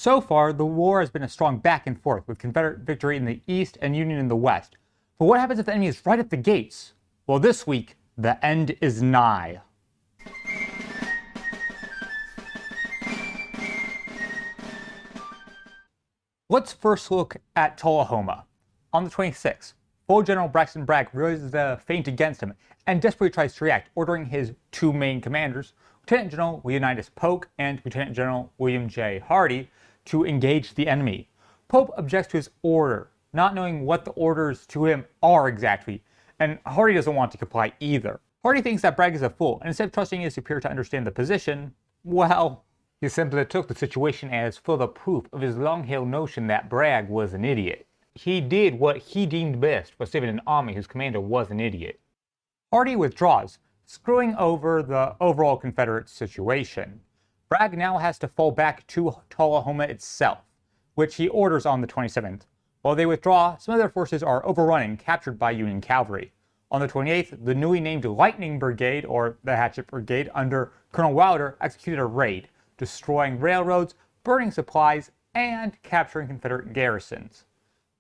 So far, the war has been a strong back and forth, with Confederate victory in the east and Union in the west. But what happens if the enemy is right at the gates? Well, this week, the end is nigh. Let's first look at Tolahoma. On the 26th, full General Braxton Bragg realizes the feint against him and desperately tries to react, ordering his two main commanders, Lieutenant General Leonidas Polk and Lieutenant General William J. Hardee, to engage the enemy. Pope objects to his order, not knowing what the orders to him are exactly, and Hardee doesn't want to comply either. Hardee thinks that Bragg is a fool, and instead of trusting his superior to understand the position, well, he simply took the situation as further proof of his long-held notion that Bragg was an idiot. He did what he deemed best for saving an army whose commander was an idiot. Hardee withdraws, screwing over the overall Confederate situation. Bragg now has to fall back to Tolahoma itself, which he orders on the 27th. While they withdraw, some of their forces are overrun and captured by Union cavalry. On the 28th, the newly named Lightning Brigade, or the Hatchet Brigade, under Colonel Wilder, executed a raid, destroying railroads, burning supplies, and capturing Confederate garrisons.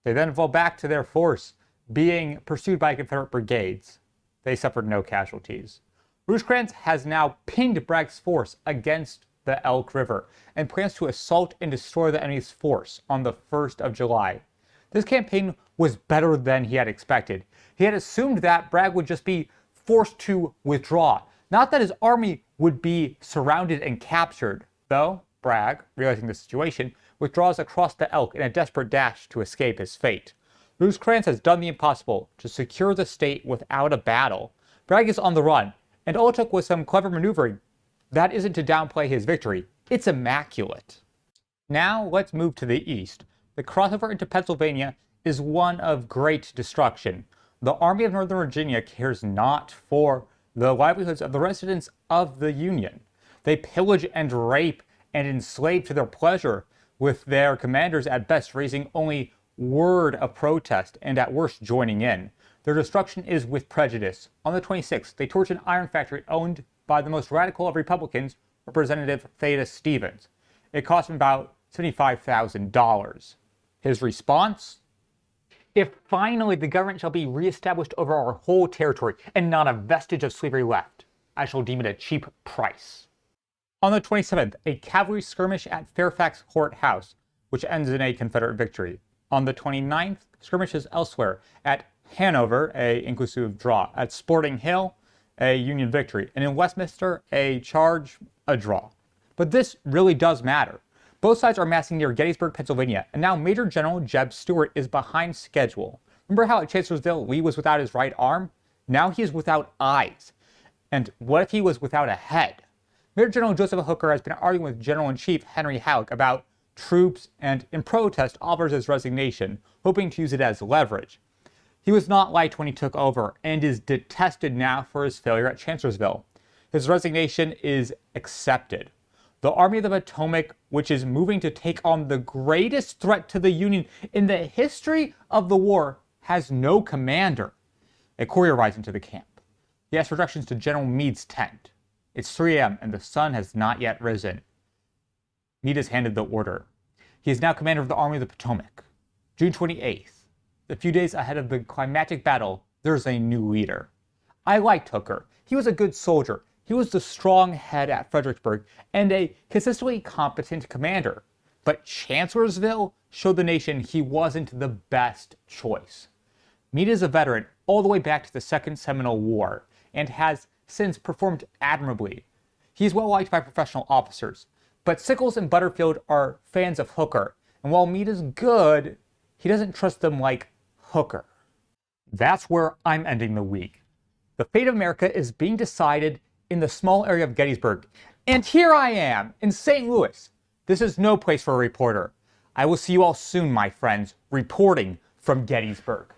They then fall back to their force, being pursued by Confederate brigades. They suffered no casualties. Rosecrans has now pinned Bragg's force against the Elk River and plans to assault and destroy the enemy's force on the 1st of July. This campaign was better than he had expected. He had assumed that Bragg would just be forced to withdraw, not that his army would be surrounded and captured. Though Bragg, realizing the situation, withdraws across the Elk in a desperate dash to escape his fate. Rosecrans has done the impossible to secure the state without a battle. Bragg is on the run, and all it took was some clever maneuvering. That isn't to downplay his victory. It's immaculate. Now let's move to the east. The crossover into Pennsylvania is one of great destruction. The Army of Northern Virginia cares not for the livelihoods of the residents of the Union. They pillage and rape and enslave to their pleasure, with their commanders at best raising only word of protest and at worst joining in. Their destruction is with prejudice. On the 26th, they torch an iron factory owned by the most radical of Republicans, Representative Thaddeus Stevens. It cost him about $75,000. His response? If finally the government shall be reestablished over our whole territory and not a vestige of slavery left, I shall deem it a cheap price. On the 27th, a cavalry skirmish at Fairfax Courthouse, which ends in a Confederate victory. On the 29th, skirmishes elsewhere at Hanover, a inclusive draw, at Sporting Hill, a Union victory, and in Westminster, a charge, a draw. But this really does matter. Both sides are massing near Gettysburg, Pennsylvania, and now Major General Jeb Stuart is behind schedule. Remember how at Chancellorsville Lee was without his right arm? Now he is without eyes. And what if he was without a head? Major General Joseph Hooker has been arguing with General-in-Chief Henry Halleck about troops and, in protest, offers his resignation, hoping to use it as leverage. He was not liked when he took over and is detested now for his failure at Chancellorsville. His resignation is accepted. The Army of the Potomac, which is moving to take on the greatest threat to the Union in the history of the war, has no commander. A courier rides into the camp. He asks for directions to General Meade's tent. It's 3 a.m. and the sun has not yet risen. Meade is handed the order. He is now commander of the Army of the Potomac. June 28th. A few days ahead of the climactic battle, there's a new leader. I liked Hooker. He was a good soldier. He was the strong head at Fredericksburg and a consistently competent commander. But Chancellorsville showed the nation he wasn't the best choice. Meade is a veteran all the way back to the Second Seminole War and has since performed admirably. He's well liked by professional officers. But Sickles and Butterfield are fans of Hooker, and while Meade is good, he doesn't trust them like Hooker. That's where I'm ending the week. The fate of America is being decided in the small area of Gettysburg. And here I am in St. Louis. This is no place for a reporter. I will see you all soon, my friends, reporting from Gettysburg.